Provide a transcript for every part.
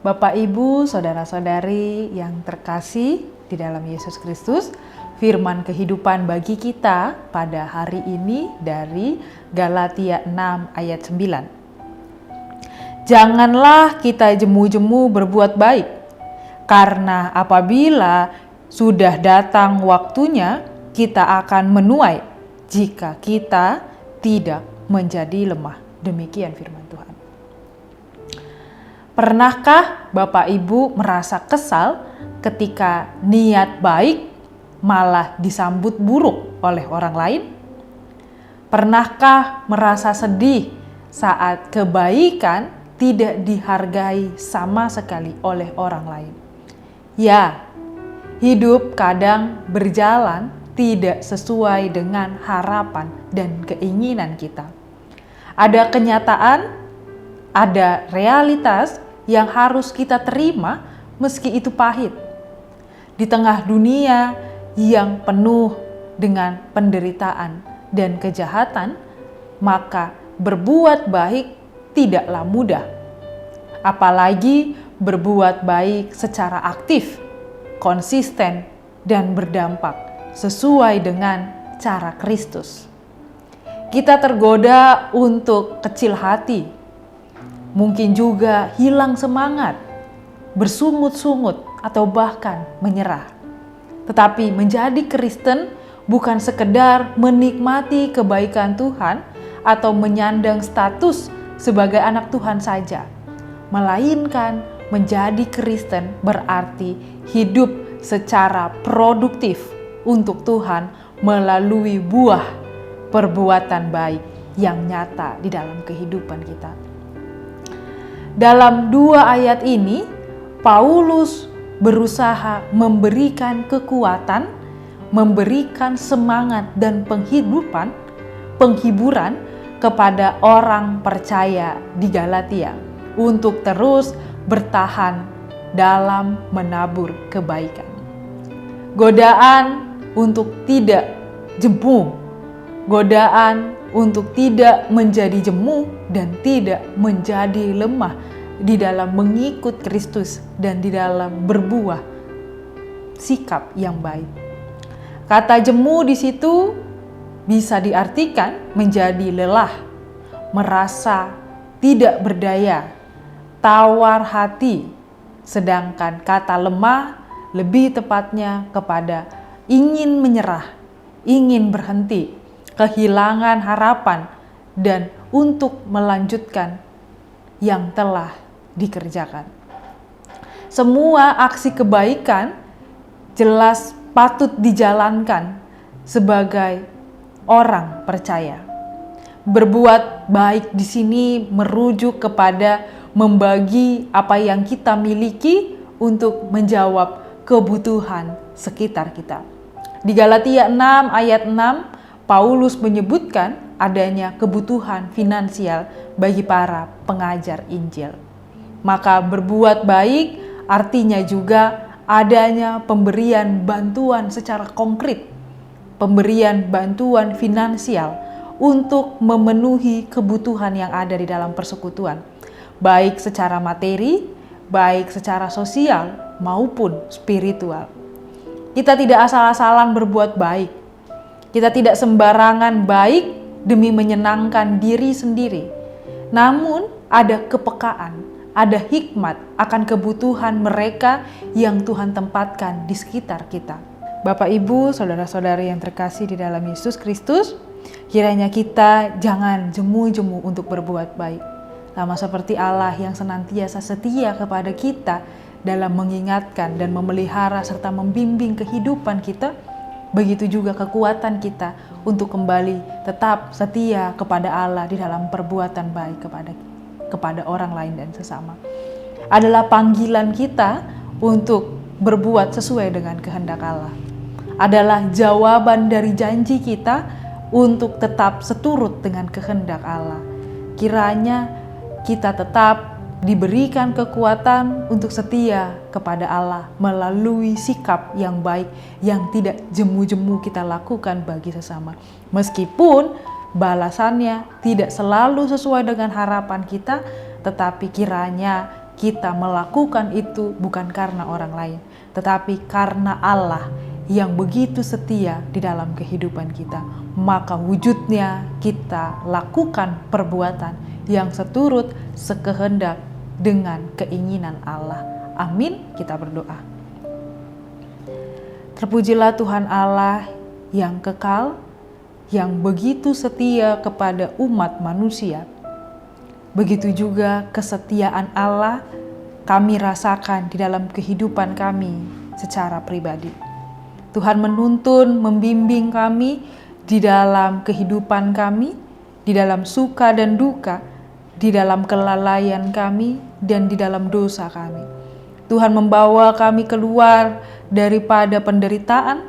Bapak, Ibu, saudara-saudari yang terkasih di dalam Yesus Kristus, firman kehidupan bagi kita pada hari ini dari Galatia 6 ayat 9. Janganlah kita jemu-jemu berbuat baik, karena apabila sudah datang waktunya, kita akan menuai jika kita tidak menjadi lemah. Demikian firman Tuhan. Pernahkah Bapak Ibu merasa kesal ketika niat baik malah disambut buruk oleh orang lain? Pernahkah merasa sedih saat kebaikan tidak dihargai sama sekali oleh orang lain? Ya, hidup kadang berjalan tidak sesuai dengan harapan dan keinginan kita. Ada kenyataan, ada realitas yang harus kita terima meski itu pahit. Di tengah dunia yang penuh dengan penderitaan dan kejahatan, maka berbuat baik tidaklah mudah. Apalagi berbuat baik secara aktif, konsisten, dan berdampak sesuai dengan cara Kristus. Kita tergoda untuk kecil hati, mungkin juga hilang semangat, bersungut-sungut, atau bahkan menyerah. Tetapi menjadi Kristen bukan sekedar menikmati kebaikan Tuhan atau menyandang status sebagai anak Tuhan saja, melainkan menjadi Kristen berarti hidup secara produktif untuk Tuhan melalui buah perbuatan baik yang nyata di dalam kehidupan kita. Dalam 2 ayat ini, Paulus berusaha memberikan kekuatan, memberikan semangat dan penghiburan kepada orang percaya di Galatia untuk terus bertahan dalam menabur kebaikan. Godaan untuk tidak jemu, godaan untuk tidak menjadi jemu dan tidak menjadi lemah di dalam mengikut Kristus dan di dalam berbuah sikap yang baik. Kata jemu di situ bisa diartikan menjadi lelah, merasa tidak berdaya, tawar hati, sedangkan kata lemah lebih tepatnya kepada ingin menyerah, ingin berhenti, kehilangan harapan, dan untuk melanjutkan yang telah dikerjakan. Semua aksi kebaikan jelas patut dijalankan sebagai orang percaya. Berbuat baik di sini merujuk kepada membagi apa yang kita miliki untuk menjawab kebutuhan sekitar kita. Di Galatia 6 ayat 6, Paulus menyebutkan adanya kebutuhan finansial bagi para pengajar Injil. Maka berbuat baik artinya juga adanya pemberian bantuan secara konkret, pemberian bantuan finansial untuk memenuhi kebutuhan yang ada di dalam persekutuan, baik secara materi, baik secara sosial maupun spiritual. Kita tidak asal-asalan berbuat baik. Kita tidak sembarangan baik demi menyenangkan diri sendiri. Namun ada kepekaan, ada hikmat akan kebutuhan mereka yang Tuhan tempatkan di sekitar kita. Bapak, Ibu, saudara-saudari yang terkasih di dalam Yesus Kristus, kiranya kita jangan jemu-jemu untuk berbuat baik. Sama seperti Allah yang senantiasa setia kepada kita dalam mengingatkan dan memelihara serta membimbing kehidupan kita, begitu juga kekuatan kita untuk kembali tetap setia kepada Allah di dalam perbuatan baik kepada orang lain dan sesama. Adalah panggilan kita untuk berbuat sesuai dengan kehendak Allah. Adalah jawaban dari janji kita untuk tetap seturut dengan kehendak Allah. Kiranya kita tetap diberikan kekuatan untuk setia kepada Allah melalui sikap yang baik yang tidak jemu-jemu kita lakukan bagi sesama. Meskipun balasannya tidak selalu sesuai dengan harapan kita, tetapi kiranya kita melakukan itu bukan karena orang lain, tetapi karena Allah yang begitu setia di dalam kehidupan kita. Maka wujudnya kita lakukan perbuatan yang seturut sekehendak dengan keinginan Allah. Amin. Kita berdoa. Terpujilah Tuhan Allah yang kekal, yang begitu setia kepada umat manusia. Begitu juga kesetiaan Allah kami rasakan di dalam kehidupan kami secara pribadi. Tuhan menuntun, membimbing kami di dalam kehidupan kami, di dalam suka dan duka, di dalam kelalaian kami, dan di dalam dosa kami. Tuhan membawa kami keluar daripada penderitaan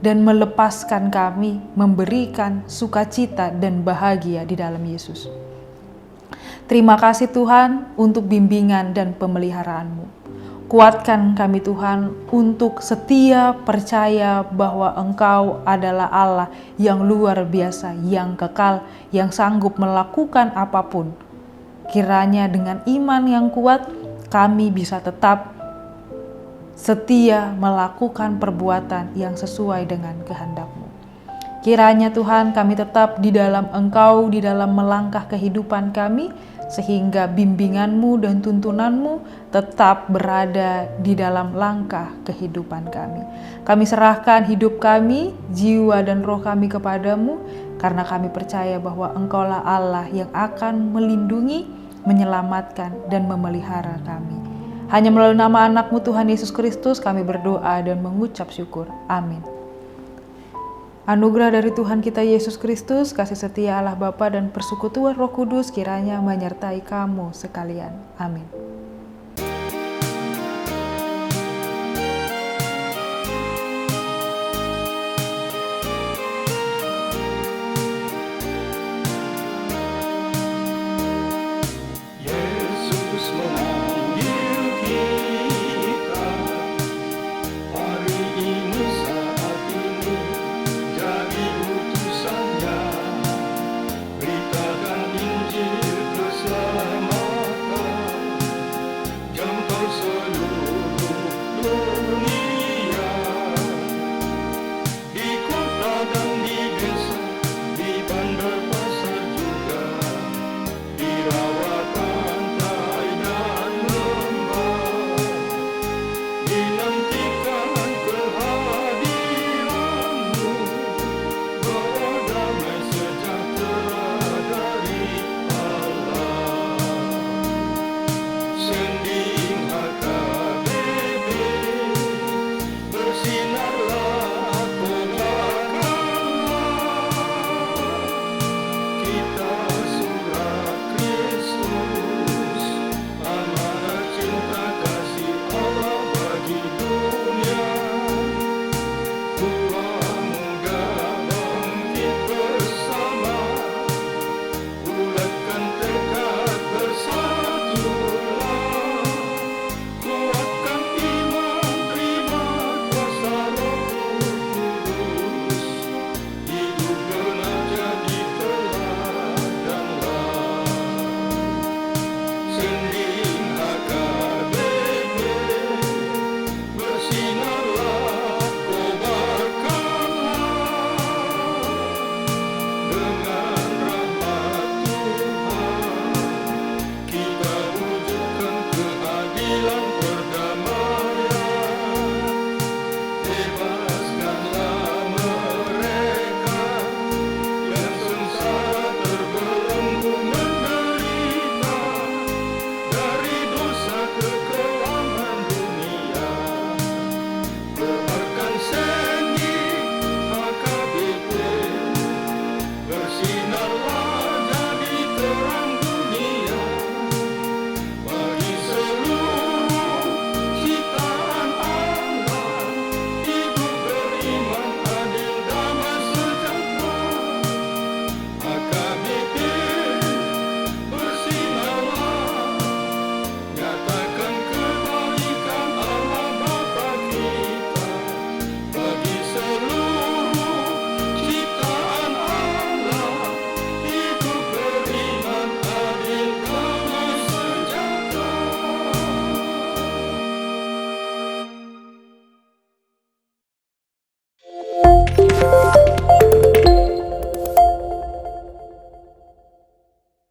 dan melepaskan kami, memberikan sukacita dan bahagia di dalam Yesus. Terima kasih Tuhan untuk bimbingan dan pemeliharaan-Mu. Kuatkan kami Tuhan untuk setia percaya bahwa Engkau adalah Allah yang luar biasa, yang kekal, yang sanggup melakukan apapun. Kiranya dengan iman yang kuat kami bisa tetap setia melakukan perbuatan yang sesuai dengan kehendak-Mu. Kiranya Tuhan kami tetap di dalam Engkau, di dalam melangkah kehidupan kami, sehingga bimbingan-Mu dan tuntunan-Mu tetap berada di dalam langkah kehidupan kami. Kami serahkan hidup kami, jiwa dan roh kami kepadamu, karena kami percaya bahwa Engkaulah Allah yang akan melindungi, menyelamatkan, dan memelihara kami. Hanya melalui nama anak-Mu Tuhan Yesus Kristus kami berdoa dan mengucap syukur. Amin. Anugerah dari Tuhan kita Yesus Kristus, kasih setia Allah Bapa dan persekutuan Roh Kudus kiranya menyertai kamu sekalian. Amin.